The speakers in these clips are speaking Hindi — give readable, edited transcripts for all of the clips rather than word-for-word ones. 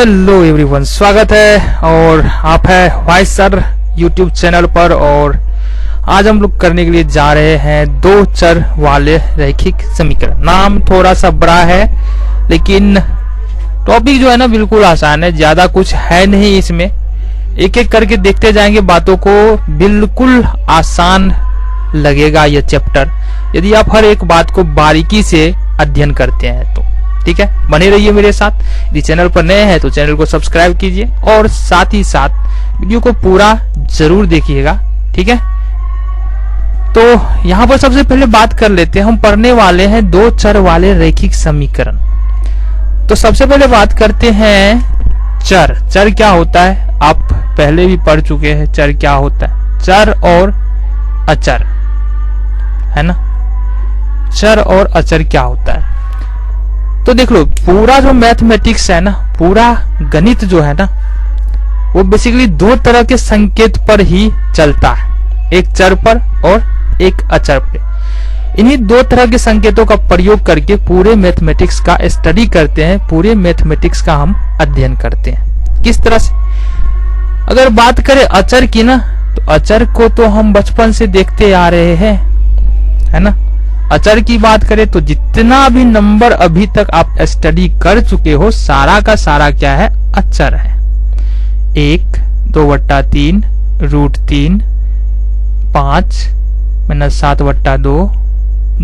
हेलो एवरीवन, स्वागत है और आप है वॉइस सर यूट्यूब चैनल पर। और आज हम लोग करने के लिए जा रहे हैं दो चर वाले रैखिक समीकरण। नाम थोड़ा सा बड़ा है लेकिन टॉपिक जो है ना बिल्कुल आसान है, ज्यादा कुछ है नहीं इसमें। एक एक करके देखते जाएंगे बातों को, बिल्कुल आसान लगेगा यह चैप्टर यदि आप हर एक बात को बारीकी से अध्ययन करते हैं तो। ठीक है, बने रहिए मेरे साथ। यदि चैनल पर नए हैं तो चैनल को सब्सक्राइब कीजिए और साथ ही साथ वीडियो को पूरा जरूर देखिएगा। ठीक है, तो यहाँ पर सबसे पहले बात कर लेते हैं। हम पढ़ने वाले हैं दो चर वाले रैखिक समीकरण। तो सबसे पहले बात करते हैं चर। चर क्या होता है आप पहले भी पढ़ चुके हैं। चर क्या होता है? चर और अचर, है ना। चर और अचर क्या होता है तो देख लो, पूरा जो मैथमेटिक्स है ना, पूरा गणित जो है ना, वो बेसिकली दो तरह के संकेत पर ही चलता है, एक चर पर और एक अचर पर। इन्हीं दो तरह के संकेतों का प्रयोग करके पूरे मैथमेटिक्स का स्टडी करते हैं, पूरे मैथमेटिक्स का हम अध्ययन करते हैं। किस तरह से? अगर बात करें अचर की ना, तो अचर को तो हम बचपन से देखते आ रहे हैं, है ना। अचर की बात करें तो जितना भी नंबर अभी तक आप स्टडी कर चुके हो, सारा का सारा क्या है? अचर है। 1, 2/3, √3, 5 - 7/2,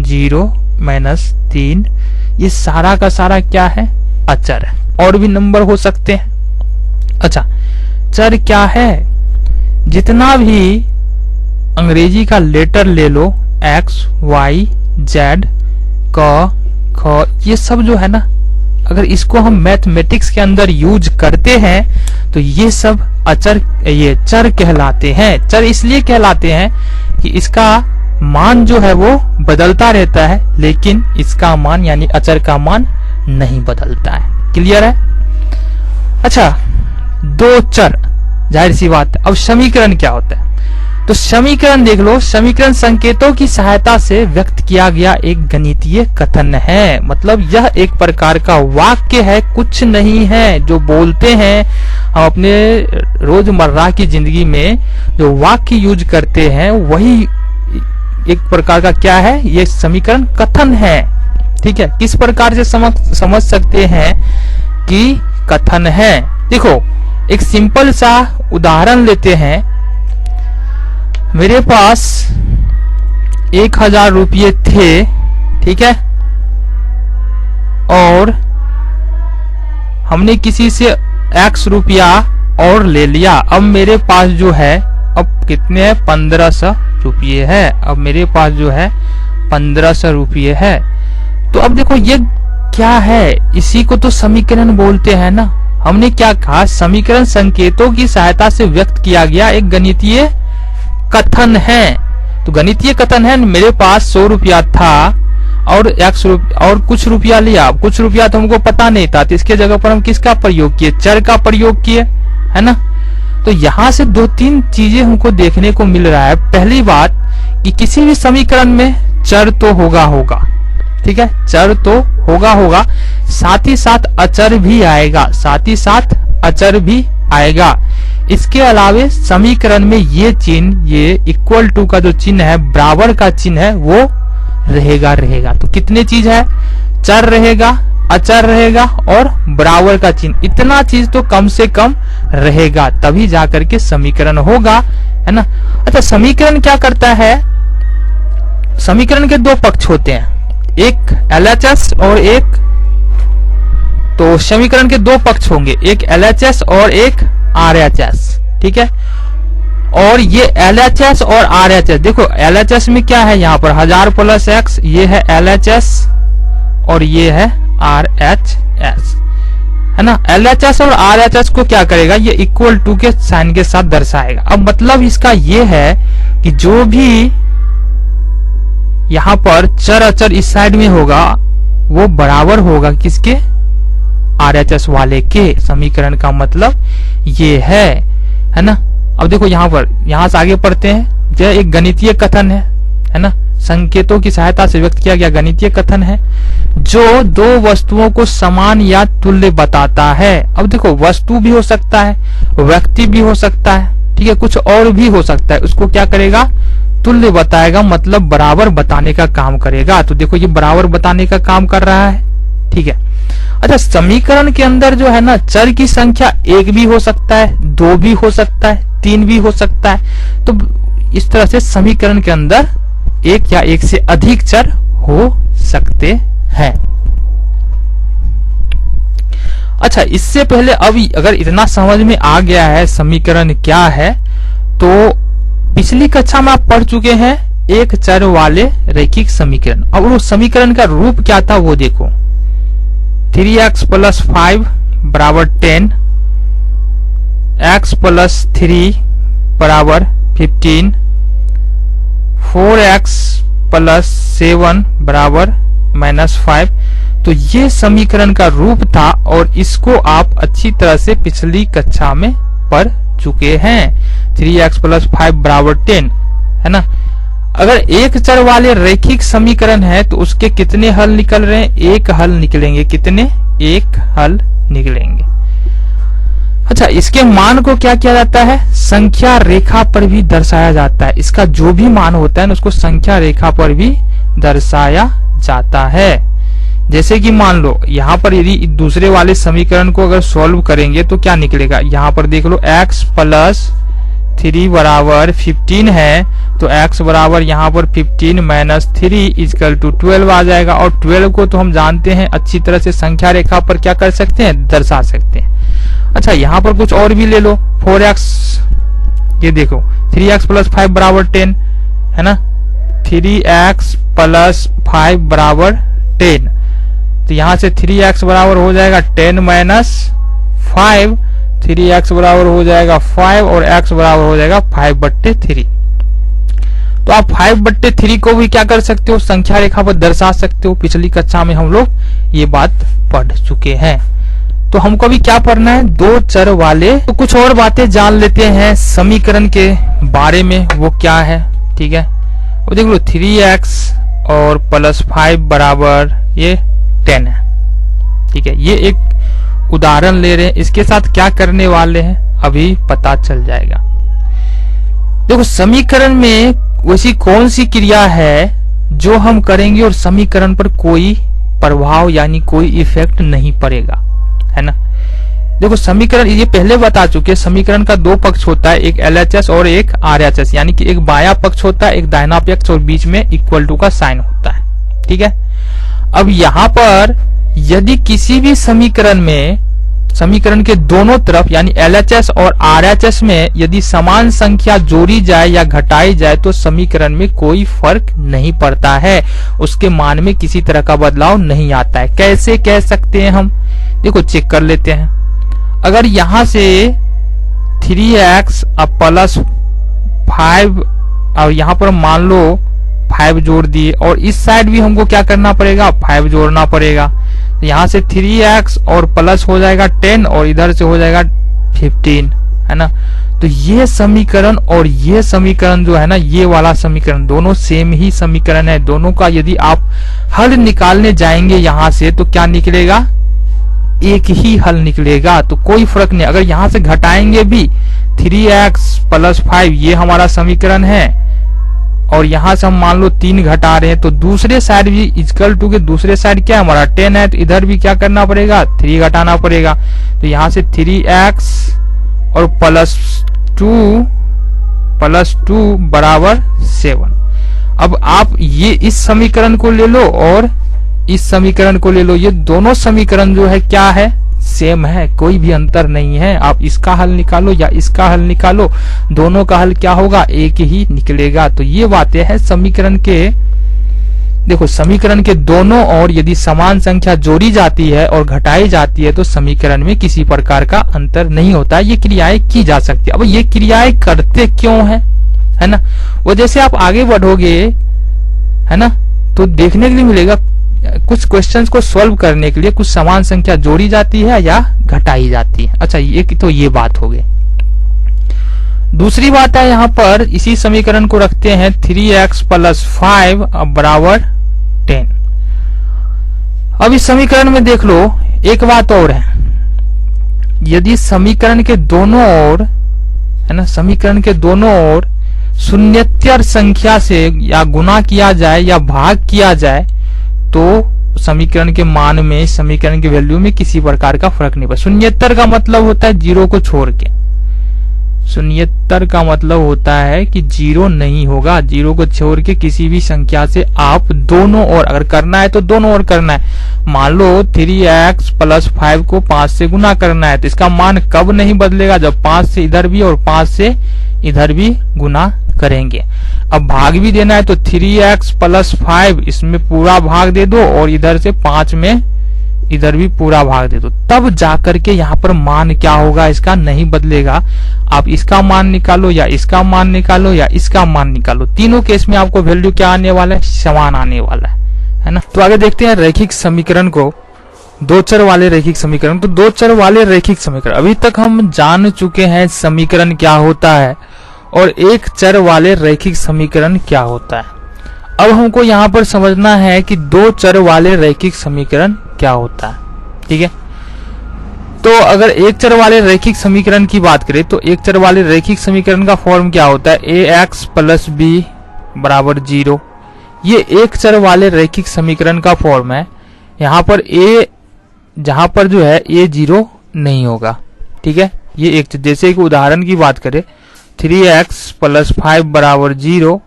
0 - 3, ये सारा का सारा क्या है? अचर है। और भी नंबर हो सकते हैं। अच्छा, चर क्या है? जितना भी अंग्रेजी का लेटर ले लो, X, Y, Z, क, ख, ये सब जो है ना, अगर इसको हम मैथमेटिक्स के अंदर यूज करते हैं तो ये सब अचर, ये चर कहलाते हैं। चर इसलिए कहलाते हैं कि इसका मान जो है वो बदलता रहता है, लेकिन इसका मान यानी अचर का मान नहीं बदलता है। क्लियर है? अच्छा, दो चर, जाहिर सी बात है। अब समीकरण क्या होता है? तो समीकरण देख लो, समीकरण संकेतों की सहायता से व्यक्त किया गया एक गणितीय कथन है। मतलब यह एक प्रकार का वाक्य है, कुछ नहीं है। जो बोलते हैं हम अपने रोजमर्रा की जिंदगी में, जो वाक्य यूज करते हैं, वही एक प्रकार का क्या है? ये समीकरण कथन है। ठीक है, किस प्रकार से समझ सकते हैं कि कथन है? देखो, एक सिंपल सा उदाहरण लेते हैं। मेरे पास 1000 रुपये थे, ठीक है, और हमने किसी से X रुपया और ले लिया। अब मेरे पास जो है, अब कितने हैं? 1500 रुपये है। अब मेरे पास जो है 1500 रुपये है। तो अब देखो, ये क्या है? इसी को तो समीकरण बोलते हैं ना। हमने क्या कहा? समीकरण संकेतों की सहायता से व्यक्त किया गया एक गणितीय कथन है। तो गणितीय कथन है, मेरे पास 100 रुपया था और और कुछ रुपया लिया। कुछ रुपया तो हमको पता नहीं था, तो इसके जगह पर हम किसका प्रयोग किए? चर का प्रयोग किए, है ना। तो यहाँ से 2-3 चीजें हमको देखने को मिल रहा है। पहली बात कि किसी भी समीकरण में चर तो होगा, ठीक है, चर तो होगा, साथ ही साथ अचर भी आएगा, साथ ही साथ अचर भी आएगा। इसके अलावे समीकरण में ये चिन्ह, ये इक्वल टू का जो चिन्ह है, बराबर का चिन्ह है, वो रहेगा। तो कितने चीज है? चर रहेगा, अचर रहेगा और बराबर का चिन्ह। इतना चीज तो कम से कम रहेगा, तभी जाकर के समीकरण होगा, है ना। अच्छा, समीकरण क्या करता है? समीकरण के दो पक्ष होते हैं, एक LHS और एक, तो समीकरण के दो पक्ष होंगे, एक LHS और एक RHS। ठीक है, और ये LHS और RHS, देखो LHS में क्या है? यहाँ पर 1000 + X, ये है LHS और ये है RHS, है ना। LHS और RHS को क्या करेगा? ये इक्वल टू के साइन के साथ दर्शाएगा। अब मतलब इसका ये है कि जो भी यहाँ पर चर अचर इस साइड में होगा, वो बराबर होगा किसके? RHS वाले के। समीकरण का मतलब ये है ना। अब देखो यहाँ पर, यहाँ से आगे पढ़ते हैं। यह एक गणितीय कथन है ना। संकेतों की सहायता से व्यक्त किया गया गणितीय कथन है जो दो वस्तुओं को समान या तुल्य बताता है। अब देखो, वस्तु भी हो सकता है, व्यक्ति भी हो सकता है, ठीक है, कुछ और भी हो सकता है, उसको क्या करेगा, तुल्य बताएगा, मतलब बराबर बताने का काम करेगा। तो देखो ये बराबर बताने का काम कर रहा है, ठीक है। अच्छा, समीकरण के अंदर जो है ना, चर की संख्या एक भी हो सकता है, दो भी हो सकता है, तीन भी हो सकता है। तो इस तरह से समीकरण के अंदर एक या एक से अधिक चर हो सकते हैं। अच्छा, इससे पहले अभी अगर इतना समझ में आ गया है समीकरण क्या है, तो पिछली कक्षा में आप पढ़ चुके हैं एक चर वाले रैखिक समीकरण। अब वो समीकरण का रूप क्या था वो देखो, 3x + 5 = 10, x + 3 = 15, 4x + 7 = -5। तो ये समीकरण का रूप था और इसको आप अच्छी तरह से पिछली कक्षा में पढ़ चुके हैं। 3x + 5 = 10 है ना। अगर एक चर वाले रैखिक समीकरण है तो उसके कितने हल निकल रहे हैं, एक हल निकलेंगे। कितने, एक हल निकलेंगे। अच्छा, इसके मान को क्या किया जाता है, संख्या रेखा पर भी दर्शाया जाता है। इसका जो भी मान होता है ना, उसको संख्या रेखा पर भी दर्शाया जाता है। जैसे कि मान लो यहाँ पर यदि दूसरे वाले समीकरण को अगर सॉल्व करेंगे तो क्या निकलेगा, यहाँ पर देख लो x + 3 = 15 है, तो x बराबर यहाँ पर 15 - 3 = 12 आ जाएगा। और 12 को तो हम जानते हैं अच्छी तरह से संख्या रेखा पर क्या कर सकते हैं, दर्शा सकते हैं। अच्छा, यहाँ पर कुछ और भी ले लो, 4x, ये देखो 3x + 5 = 10 है ना, 3x + 5 = 10। तो यहाँ से 3x बराबर हो जाएगा 10 - 5, 3x बराबर हो जाएगा 5 और x बराबर हो जाएगा 5/3। तो आप 5/3 को भी क्या कर सकते हो, संख्या रेखा पर दर्शा सकते हो। पिछली कक्षा में हम लोग ये बात पढ़ चुके हैं। तो हमको भी क्या पढ़ना है, दो चर वाले। तो कुछ और बातें जान लेते हैं समीकरण के बारे में, वो क्या है, ठीक है। वो देख लो 3x और +5 बराबर ये 10 है, ठीक है। ये एक उदाहरण ले रहे हैं, इसके साथ क्या करने वाले हैं अभी पता चल जाएगा। देखो, समीकरण में वैसी कौन सी क्रिया है जो हम करेंगे और समीकरण पर कोई प्रभाव यानी कोई इफेक्ट नहीं पड़ेगा, है ना। देखो, समीकरण ये पहले बता चुके, समीकरण का दो पक्ष होता है, एक LHS और एक RHS, यानी कि एक बाया पक्ष होता है, एक दाहिना पक्ष, और बीच में = का साइन होता है, ठीक है। अब यहाँ पर यदि किसी भी समीकरण में, समीकरण के दोनों तरफ यानी LHS और RHS में यदि समान संख्या जोड़ी जाए या घटाई जाए तो समीकरण में कोई फर्क नहीं पड़ता है, उसके मान में किसी तरह का बदलाव नहीं आता है। कैसे कह सकते हैं हम, देखो चेक कर लेते हैं। अगर यहां से 3x + 5 और यहां पर मान लो 5 जोड़ दिए, और इस साइड भी हमको क्या करना पड़ेगा, 5 जोड़ना पड़ेगा। तो यहाँ से 3x और प्लस हो जाएगा 10 और इधर से हो जाएगा 15, है ना। तो ये समीकरण और ये समीकरण जो है ना, ये वाला समीकरण दोनों सेम ही समीकरण है। दोनों का यदि आप हल निकालने जाएंगे यहाँ से तो क्या निकलेगा, एक ही हल निकलेगा। तो कोई फर्क नहीं। अगर यहाँ से घटाएंगे भी 3x + 5 ये हमारा समीकरण है, और यहां से हम मान लो 3 घटा रहे हैं, तो दूसरे साइड भी = के दूसरे साइड क्या हमारा 10 है, तो इधर भी क्या करना पड़ेगा, 3 घटाना पड़ेगा। तो यहां से 3x और +2 बराबर 7। अब आप ये इस समीकरण को ले लो और इस समीकरण को ले लो, ये दोनों समीकरण जो है क्या है, सेम है, कोई भी अंतर नहीं है। आप इसका हल निकालो या इसका हल निकालो, दोनों का हल क्या होगा, एक ही निकलेगा। तो ये बातें हैं समीकरण के। देखो, समीकरण के दोनों ओर यदि समान संख्या जोड़ी जाती है और घटाई जाती है तो समीकरण में किसी प्रकार का अंतर नहीं होता। ये क्रियाएं की जा सकती है। अब ये क्रियाएं करते क्यों है ना, वो जैसे आप आगे बढ़ोगे, है ना, तो देखने के लिए मिलेगा। कुछ क्वेश्चंस को सॉल्व करने के लिए कुछ समान संख्या जोड़ी जाती है या घटाई जाती है। अच्छा, ये तो ये बात हो गई। दूसरी बात है यहाँ पर इसी समीकरण को रखते हैं 3x + 5 अब बराबर 10। अब इस समीकरण में देख लो एक बात और है, यदि समीकरण के दोनों ओर है ना, समीकरण के दोनों ओर शून्येतर संख्या से या गुना किया जाए या भाग किया जाए तो समीकरण के मान में, समीकरण की वैल्यू में किसी प्रकार का फर्क नहीं पड़ता। शून्येतर का मतलब होता है जीरो को छोड़ के, शून्येतर का मतलब होता है कि जीरो नहीं होगा, जीरो को छोड़ के किसी भी संख्या से आप दोनों ओर अगर करना है तो दोनों ओर करना है। मान लो 3x + 5 को 5 से गुना करना है तो इसका मान कब नहीं बदलेगा, जब 5 से इधर भी और 5 से इधर भी गुना करेंगे। अब भाग भी देना है तो 3x + 5 इसमें पूरा भाग दे दो और इधर से 5 में इधर भी पूरा भाग दे दो, तब जाकर के यहाँ पर मान क्या होगा, इसका नहीं बदलेगा। आप इसका मान निकालो या इसका मान निकालो या इसका मान निकालो, तीनों केस में आपको वैल्यू क्या आने वाला है, समान आने वाला है ना। तो आगे देखते हैं रैखिक समीकरण को, दो चर वाले रैखिक समीकरण। तो दो चर वाले रैखिक समीकरण, अभी तक हम जान चुके हैं समीकरण क्या होता है और एक चर वाले रैखिक समीकरण क्या होता है। अब हमको यहाँ पर समझना है कि दो चर वाले रैखिक समीकरण क्या होता है, ठीक है। तो अगर एक चर वाले रैखिक समीकरण की बात करें तो एक चर वाले रैखिक समीकरण का फॉर्म क्या होता है, ax + b = 0। ये एक चर वाले रैखिक समीकरण का फॉर्म है। यहाँ पर a, जहां पर जो है a 0 नहीं होगा, ठीक है। ये एक, जैसे एक उदाहरण की बात करें 3x + 5 = 0,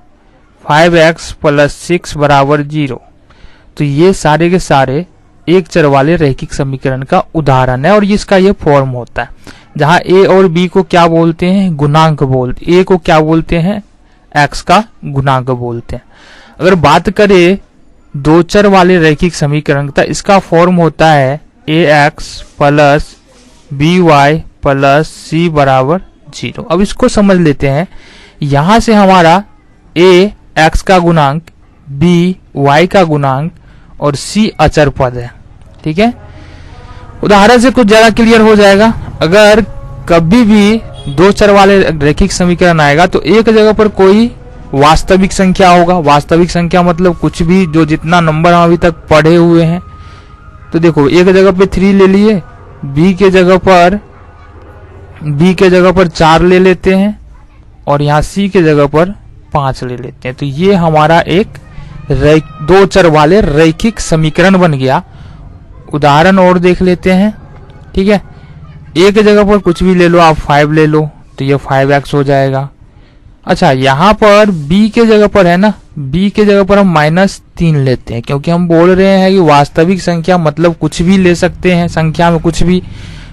5x + 6 = 0। तो ये सारे के सारे एक चर वाले रैखिक समीकरण का उदाहरण है और इसका ये फॉर्म होता है, जहां a और b को क्या बोलते हैं, गुणांक बोलते, a को क्या बोलते हैं, x का गुणांक बोलते हैं। अगर बात करें दो चर वाले रैखिक समीकरण का, इसका फॉर्म होता है ax + by + c = 0। अब इसको समझ लेते हैं। यहां से हमारा a x का गुणांक, b y का गुणांक और c अचर पद है, ठीक है। उदाहरण से कुछ ज्यादा क्लियर हो जाएगा। अगर कभी भी दो चर वाले रैखिक समीकरण आएगा तो एक जगह पर कोई वास्तविक संख्या होगा। वास्तविक संख्या मतलब कुछ भी, जो जितना नंबर हम अभी तक पढ़े हुए हैं। तो देखो एक जगह पे 3 ले लिए, b के जगह पर 4 ले लेते हैं और यहाँ c के जगह पर 5 ले लेते हैं। तो ये हमारा एक दो चर वाले रैखिक समीकरण बन गया। उदाहरण और देख लेते हैं, ठीक है। एक जगह पर कुछ भी ले लो, आप 5 ले लो तो ये 5x हो जाएगा। अच्छा, यहाँ पर b के जगह पर है ना, b के जगह पर हम -3 लेते हैं, क्योंकि हम बोल रहे हैं कि वास्तविक संख्या मतलब कुछ भी ले सकते हैं संख्या में कुछ भी।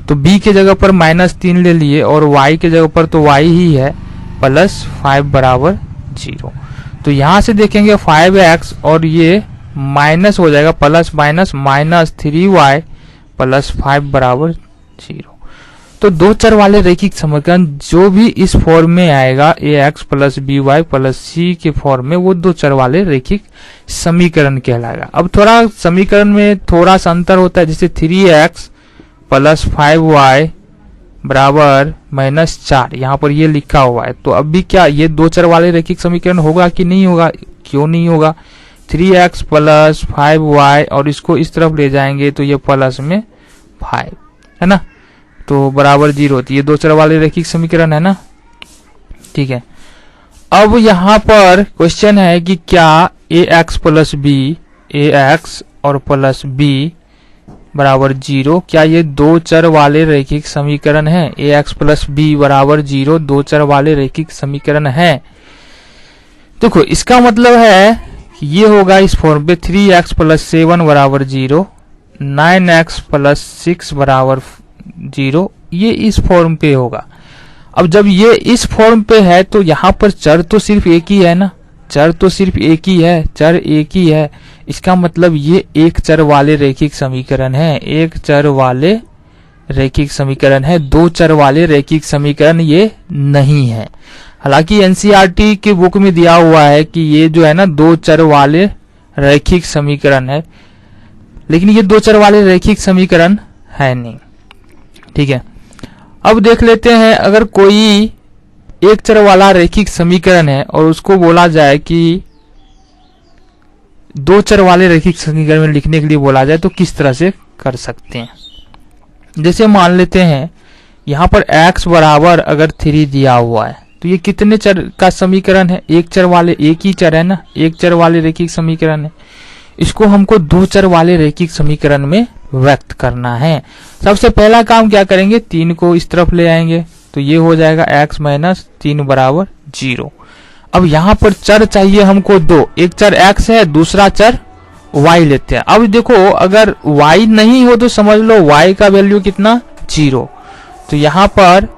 तो b के जगह पर -3 ले लिए और y के जगह पर तो y ही है, +5 = 0। तो यहां से देखेंगे 5x और ये माइनस हो जाएगा, प्लस माइनस -3y + 5 = 0। तो दो चर वाले रैखिक समीकरण जो भी इस फॉर्म में आएगा, ax + by + c के फॉर्म में, वो दो चर वाले रैखिक समीकरण कहलाएगा। अब थोड़ा समीकरण में थोड़ा सा अंतर होता है, जैसे 3x + 5y = -4, यहाँ पर ये लिखा हुआ है। तो अब भी क्या ये दो चर वाले रैखिक समीकरण होगा कि नहीं होगा, क्यों नहीं होगा। 3x + 5y और इसको इस तरफ ले जाएंगे तो ये प्लस में 5 है ना, तो बराबर 0 होती है। ये दो चर वाले रैखिक समीकरण है ना, ठीक है। अब यहाँ पर क्वेश्चन है कि क्या ax + b, ax और प्लस b = 0, क्या ये दो चर वाले रैखिक समीकरण है। ax + b = 0 दो चर वाले रैखिक समीकरण है। देखो इसका मतलब है ये होगा इस फॉर्म पे 3x + 7 = 0, 9x + 6 = 0, ये इस फॉर्म पे होगा। अब जब ये इस फॉर्म पे है तो यहाँ पर चर तो सिर्फ एक ही है ना, चर तो सिर्फ एक ही है, चर एक ही है। इसका मतलब ये एक चर वाले रैखिक समीकरण है, एक चर वाले रैखिक समीकरण है। दो चर वाले रैखिक समीकरण ये नहीं है। हालांकि एनसीईआरटी की बुक में दिया हुआ है कि ये जो है ना दो चर वाले रैखिक समीकरण है, लेकिन ये दो चर वाले रैखिक समीकरण है नहीं, ठीक है। अब देख लेते हैं, अगर कोई एक चर वाला रैखिक समीकरण है और उसको बोला जाए कि दो चर वाले रैखिक समीकरण में लिखने के लिए बोला जाए तो किस तरह से कर सकते हैं। जैसे मान लेते हैं यहाँ पर x बराबर अगर 3 दिया हुआ है तो ये कितने चर का समीकरण है, एक चर वाले, एक ही चर है ना, एक चर वाले रैखिक समीकरण है। इसको हमको दो चर वाले रैखिक समीकरण में व्यक्त करना है। सबसे पहला काम क्या करेंगे, 3 को इस तरफ ले आएंगे तो ये हो जाएगा x माइनस 3 बराबर 0। अब यहाँ पर चर चाहिए हमको दो, एक चर x है, दूसरा चर y लेते हैं। अब देखो अगर y नहीं हो तो समझ लो y का वैल्यू कितना, 0। तो यहाँ पर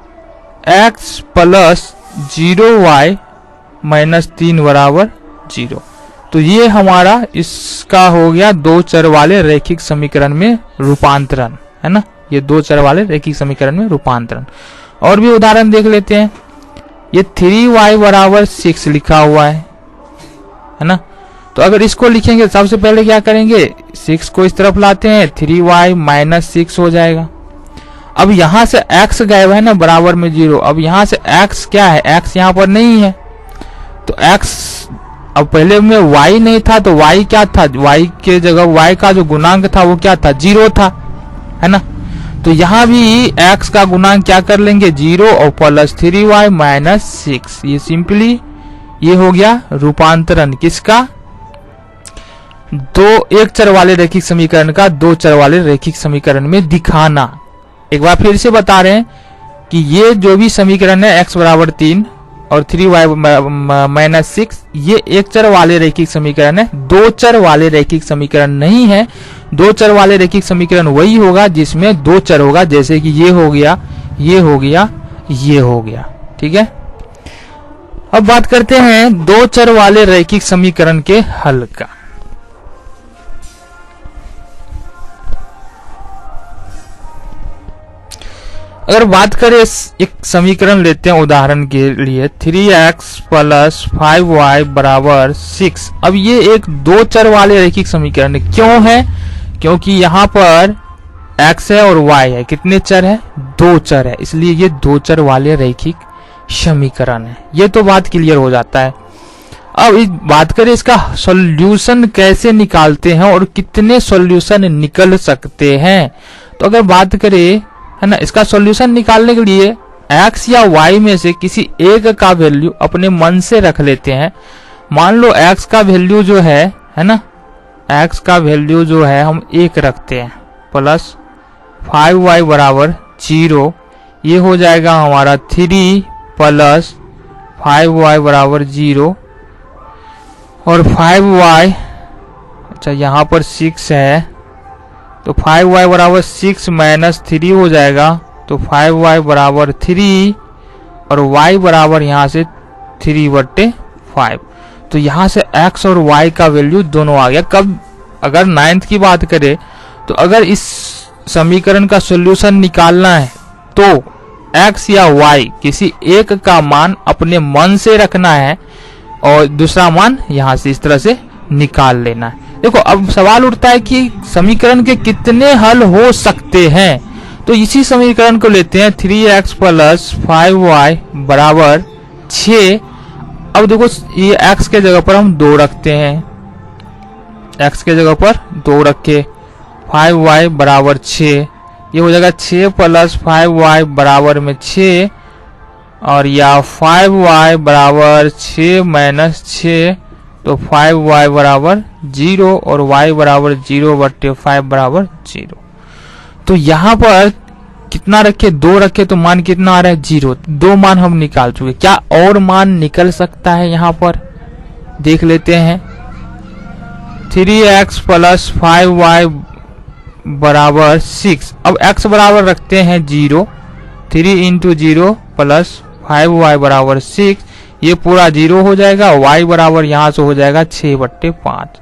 x प्लस 0y माइनस 3 बराबर 0। तो ये हमारा इसका हो गया दो चर वाले रैखिक समीकरण में रूपांतरण, है ना, ये दो चर वाले रैखिक समीकरण में रूपांतरण। और भी उदाहरण देख लेते हैं। ये 3y बराबर 6 लिखा हुआ है ना। तो अगर इसको लिखेंगे सबसे पहले क्या करेंगे, 6 को इस तरफ लाते हैं, 3y माइनस 6 हो जाएगा। अब यहां से x गायब है ना, बराबर में 0। अब यहां से x क्या है, x यहां पर नहीं है तो x, अब पहले में y नहीं था तो y क्या था, y के जगह y का जो गुणांक था वो क्या था, 0 था, है ना। तो यहाँ भी x का गुणांक क्या कर लेंगे, 0 और प्लस 3y माइनस 6। ये सिंपली ये हो गया रूपांतरण किसका, एक चर वाले रैखिक समीकरण का दो चर वाले रैखिक समीकरण में दिखाना। एक बार फिर से बता रहे हैं कि ये जो भी समीकरण है x बराबर 3 और 3y माइनस 6, ये एक चर वाले रैखिक समीकरण है, दो चर वाले रैखिक समीकरण नहीं है। दो चर वाले रैखिक समीकरण वही होगा जिसमें दो चर होगा, जैसे कि ये हो गया, ये हो गया, ये हो गया, ठीक है। अब बात करते हैं दो चर वाले रैखिक समीकरण के हल का। अगर बात करें एक समीकरण लेते हैं उदाहरण के लिए, 3x प्लस 5y बराबर 6। अब ये एक दो चर वाले रैखिक समीकरण है। क्यों है, क्योंकि यहाँ पर x है और y है, कितने चर है, दो चर है, इसलिए ये दो चर वाले रैखिक समीकरण है। ये तो बात क्लियर हो जाता है। अब इस बात करें इसका सॉल्यूशन कैसे निकालते हैं और कितने सॉल्यूशन निकल सकते हैं। तो अगर बात करें, है ना, इसका सॉल्यूशन निकालने के लिए x या y में से किसी एक का वैल्यू अपने मन से रख लेते हैं। मान लो x का वैल्यू जो है ना, x का वैल्यू जो है हम 1 रखते हैं, प्लस 5y बराबर 0। ये हो जाएगा हमारा 3 प्लस 5y बराबर 0 और 5y, अच्छा यहाँ पर 6 है तो 5y बराबर 6 माइनस 3 हो जाएगा, तो 5y बराबर 3 और y बराबर यहाँ से 3/5। तो यहाँ से x और y का वैल्यू दोनों आ गया। कब, अगर 9th की बात करें तो अगर इस समीकरण का सॉल्यूशन निकालना है तो x या y किसी एक का मान अपने मन से रखना है और दूसरा मान यहाँ से इस तरह से निकाल लेना है। देखो अब सवाल उठता है कि समीकरण के कितने हल हो सकते हैं। तो इसी समीकरण को लेते हैं, 3x प्लस 5y बराबर 6। अब देखो ये x के जगह पर हम 2 रखते हैं, x के जगह पर 2 रखे, 5y बराबर 6। ये हो जाएगा 6 प्लस 5y बराबर में 6 और या 5y बराबर 6 माइनस 6, तो 5y बराबर 0 और y बराबर 0/5 बराबर 0। तो यहाँ पर कितना रखे, 2 रखे तो मान कितना आ रहा है, 0। 2 मान हम निकाल चुके। क्या और मान निकल सकता है, यहाँ पर देख लेते हैं। 3x प्लस 5y बराबर 6। अब x बराबर रखते हैं 0, 3 इंटू 0 प्लस 5y बराबर 6, ये पूरा 0 हो जाएगा। y बराबर यहाँ से हो जाएगा 6/5।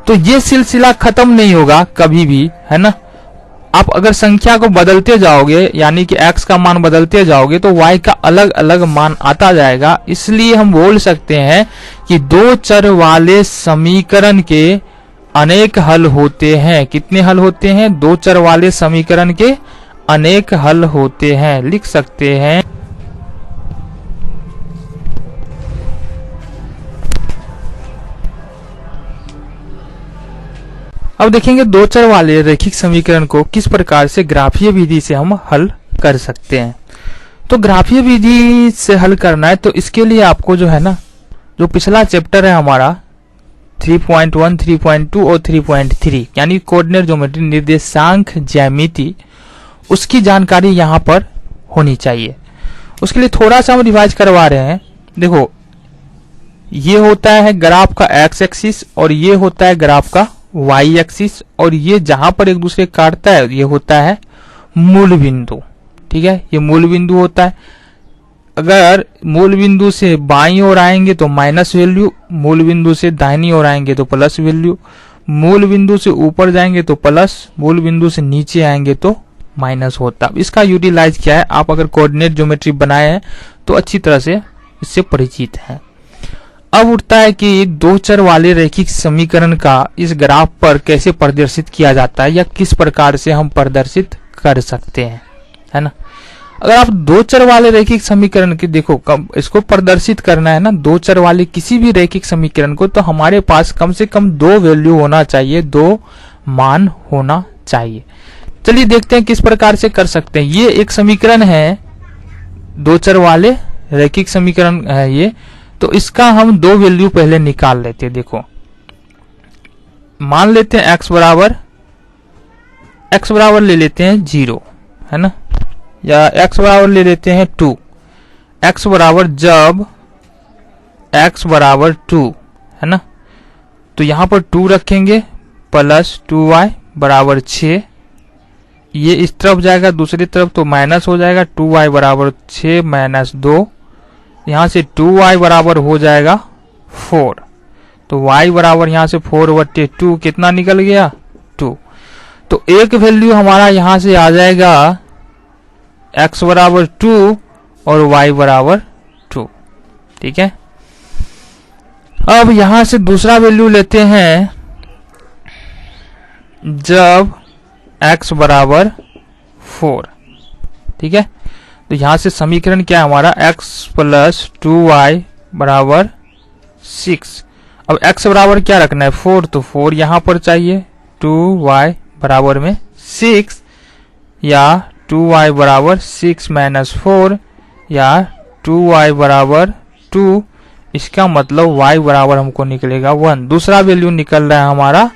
तो ये सिलसिला खत्म नहीं होगा कभी भी, है ना। आप अगर संख्या को बदलते जाओगे, यानी कि x का मान बदलते जाओगे, तो y का अलग अलग मान आता जाएगा। इसलिए हम बोल सकते हैं कि दो चर वाले समीकरण के अनेक हल होते हैं। कितने हल होते हैं, दो चर वाले समीकरण के अनेक हल होते हैं। लिख सकते हैं अब देखेंगे दो चर वाले रैखिक समीकरण को किस प्रकार से ग्राफीय विधि से हम हल कर सकते हैं। तो ग्राफीय विधि से हल करना है तो इसके लिए आपको जो है ना, जो पिछला चैप्टर है हमारा 3.1, 3.2 और 3.3 यानी कोऑर्डिनेट ज्योमेट्री निर्देशांक ज्यामिति, उसकी जानकारी यहाँ पर होनी चाहिए। उसके लिए थोड़ा सा हम रिवाइज करवा रहे हैं। देखो, ये होता है ग्राफ का एक्स एक्सिस और ये होता है ग्राफ का वाई एक्सिस, और ये जहां पर एक दूसरे काटता है ये होता है मूल बिंदु। ठीक है, ये मूल बिंदु होता है। अगर मूल बिंदु से बाईं ओर आएंगे तो माइनस वैल्यू, मूल बिंदु से दाहिनी ओर आएंगे तो प्लस वैल्यू, मूल बिंदु से ऊपर जाएंगे तो प्लस, मूल बिंदु से नीचे आएंगे तो माइनस होता। इसका यूटिलाइज क्या है, आप अगर कोऑर्डिनेट ज्योमेट्री बनाए हैं तो अच्छी तरह से इससे परिचित हैं। अब उठता है कि दो चर वाले रैखिक समीकरण का इस ग्राफ पर कैसे प्रदर्शित किया जाता है या किस प्रकार से हम प्रदर्शित कर सकते हैं, है ना। अगर आप दो चर वाले रैखिक समीकरण की देखो, कब इसको प्रदर्शित करना है ना, दो चर वाले किसी भी रैखिक समीकरण को, तो हमारे पास कम से कम दो वैल्यू होना चाहिए, दो मान होना चाहिए। चलिए देखते हैं किस प्रकार से कर सकते हैं। ये एक समीकरण है, दो चर वाले रैखिक समीकरण है ये, तो इसका हम दो वैल्यू पहले निकाल लेते हैं। देखो, मान लेते हैं x बराबर ले लेते हैं 0, है ना, या x बराबर ले लेते हैं 2। x बराबर जब x बराबर 2, है ना, तो यहां पर 2 रखेंगे प्लस 2y बराबर 6। ये इस तरफ जाएगा, दूसरी तरफ तो माइनस हो जाएगा, 2y बराबर 6 माइनस 2, यहां से 2y बराबर हो जाएगा 4। तो y बराबर यहां से 4/2 कितना निकल गया, 2। तो एक वैल्यू हमारा यहां से आ जाएगा x बराबर 2 और y बराबर 2। ठीक है, अब यहां से दूसरा वैल्यू लेते हैं जब x बराबर 4। ठीक है, तो यहां से समीकरण क्या है हमारा, x प्लस 2y बराबर 6। अब x बराबर क्या रखना है, 4, तो 4 यहां पर चाहिए, 2y बराबर में 6, या 2y बराबर 6 माइनस 4, या 2y बराबर 2। इसका मतलब y बराबर हमको निकलेगा 1। दूसरा वैल्यू निकल रहा है हमारा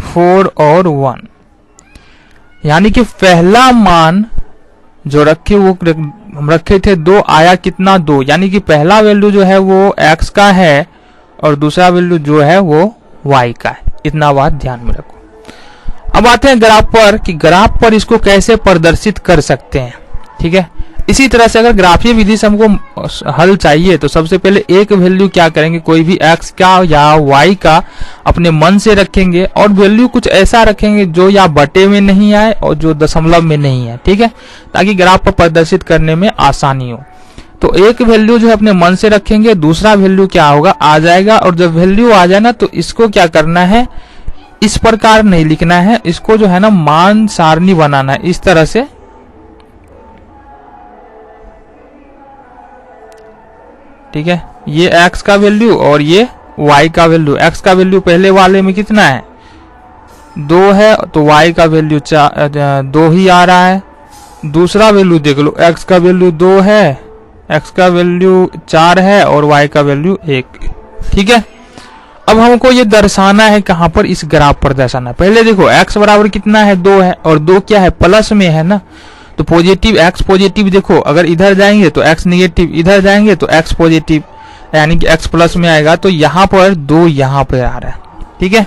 4 और 1, यानी कि पहला मान जो रखे वो हम रखे थे 2, आया कितना 2, यानी कि पहला वैल्यू जो है वो x का है और दूसरा वैल्यू जो है वो y का है। इतना बात ध्यान में रखो। अब आते हैं ग्राफ पर कि ग्राफ पर इसको कैसे प्रदर्शित कर सकते हैं। ठीक है, इसी तरह से अगर ग्राफीय विधि से हमको हल चाहिए तो सबसे पहले एक वैल्यू क्या करेंगे, कोई भी x का या y का अपने मन से रखेंगे और वैल्यू कुछ ऐसा रखेंगे जो या बटे में नहीं आए और जो दशमलव में नहीं है। ठीक है, ताकि ग्राफ पर प्रदर्शित करने में आसानी हो। तो एक वैल्यू जो है अपने मन से रखेंगे, दूसरा वैल्यू क्या होगा, आ जाएगा, और जब वैल्यू आ जाए ना तो इसको क्या करना है, इस प्रकार नहीं लिखना है, इसको जो है ना मान सारणी बनाना है इस तरह से। ठीक है, ये x का वैल्यू और ये y का वैल्यू। x का वैल्यू पहले वाले में कितना है, 2 है, तो y का वैल्यू 2 ही आ रहा है। दूसरा वैल्यू देख लो, x का वैल्यू 2 है, x का वैल्यू 4 है और y का वैल्यू 1। ठीक है, अब हमको ये दर्शाना है कहां पर, इस ग्राफ पर दर्शाना है। पहले देखो x बराबर कितना है, 2 है, और 2 क्या है, प्लस में है ना, तो पॉजिटिव x पॉजिटिव, देखो अगर इधर जाएंगे तो x निगेटिव, इधर जाएंगे तो x पॉजिटिव, यानी कि x प्लस में आएगा, तो यहाँ पर 2 यहाँ पर आ रहा है। ठीक है,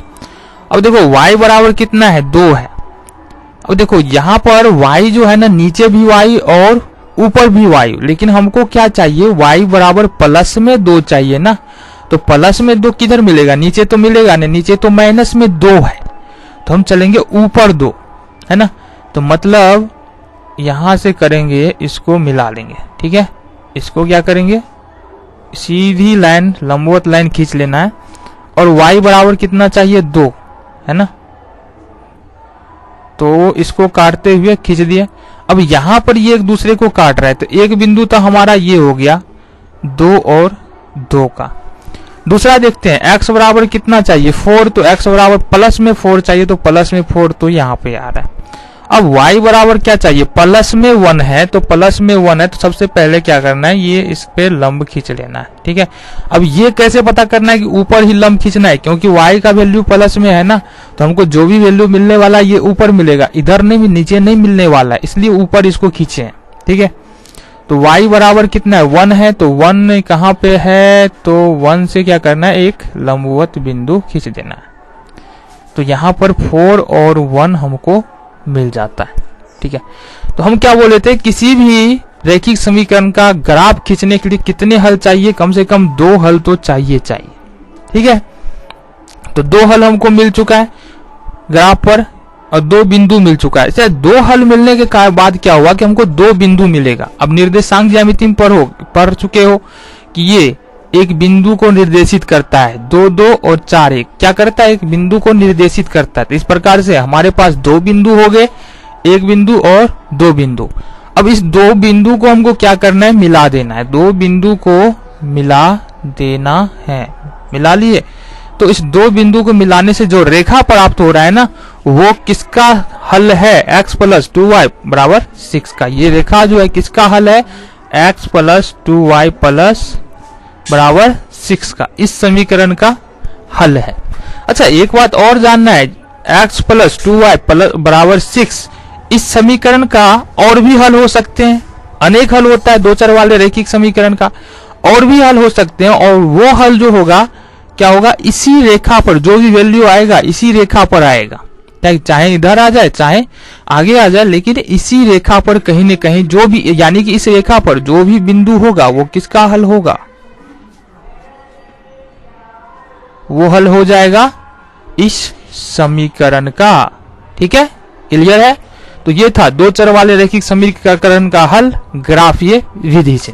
अब देखो y बराबर कितना है, 2 है। अब देखो यहाँ पर y जो है ना, नीचे भी y और ऊपर भी y, लेकिन हमको क्या चाहिए, y बराबर प्लस में 2 चाहिए ना, तो प्लस में 2 किधर मिलेगा, नीचे तो मिलेगा नहीं, नीचे तो माइनस में 2 है, तो हम चलेंगे ऊपर 2, है ना, तो मतलब यहां से करेंगे, इसको मिला लेंगे। ठीक है, इसको क्या करेंगे, सीधी लाइन लंबवत लाइन खींच लेना है, और y बराबर कितना चाहिए, 2, है ना, तो इसको काटते हुए खींच दिया। अब यहां पर ये एक दूसरे को काट रहा है, तो एक बिंदु तो हमारा ये हो गया 2 और 2 का। दूसरा देखते हैं, x बराबर कितना चाहिए 4, तो x बराबर प्लस में 4 चाहिए, तो प्लस में 4 तो यहाँ पे आ रहा है। अब y बराबर क्या चाहिए, प्लस में 1 है, तो प्लस में 1 है, तो सबसे पहले क्या करना है, ये इस पे लंब खींच लेना है। ठीक है, अब ये कैसे पता करना है कि ऊपर ही लंब खींचना है, क्योंकि y का वैल्यू प्लस में है ना, तो हमको जो भी वैल्यू मिलने वाला है ये ऊपर मिलेगा, इधर नहीं, नीचे नहीं मिलने वाला है, इसलिए ऊपर इसको खींचे। ठीक है, तो y बराबर कितना है 1 है, तो 1 कहाँ पे है, तो 1 से क्या करना है, एक लंबवत बिंदु खींच देना है। तो यहाँ पर 4 और 1 हमको मिल जाता है। ठीक है, तो हम क्या बोले थे, किसी भी रैखिक समीकरण का ग्राफ खींचने के लिए कितने हल चाहिए, कम से कम 2 हल तो चाहिए। ठीक है, तो 2 हल हमको मिल चुका है ग्राफ पर और 2 बिंदु मिल चुका है। इसे 2 हल मिलने के बाद क्या हुआ कि हमको 2 बिंदु मिलेगा। अब निर्देशांक ज्यामिति में पढ़ चुके हो कि ये एक बिंदु को निर्देशित करता है, 2 2 और 4 1 क्या करता है, एक बिंदु को निर्देशित करता है। तो इस प्रकार से हमारे पास 2 बिंदु हो गए, एक बिंदु और 2 बिंदु। अब इस 2 बिंदु को हमको क्या करना है, मिला देना है। 2 बिंदु को मिला देना है, मिला लिए। तो इस 2 बिंदु को मिलाने से जो रेखा प्राप्त हो रहा है ना, वो किसका हल है, x प्लस 2y बराबर 6 का। ये रेखा जो है किसका हल है, x प्लस 2y प्लस बराबर 6 का, इस समीकरण का हल है। अच्छा, एक बात और जानना है, x प्लस 2y प्लस बराबर 6 इस समीकरण का और भी हल हो सकते हैं। अनेक हल होता है 2 चर वाले रैखिक समीकरण का, और भी हल हो सकते हैं। और वो हल जो होगा क्या होगा, इसी रेखा पर जो भी वैल्यू आएगा इसी रेखा पर आएगा, चाहे इधर आ जाए चाहे आगे आ जाए, लेकिन इसी रेखा पर कहीं न कहीं जो भी, यानी कि इस रेखा पर जो भी बिंदु होगा वो किसका हल होगा, वो हल हो जाएगा इस समीकरण का। ठीक है, क्लियर है। तो ये था 2 चर वाले रैखिक समीकरण का हल ग्राफ ये विधि से।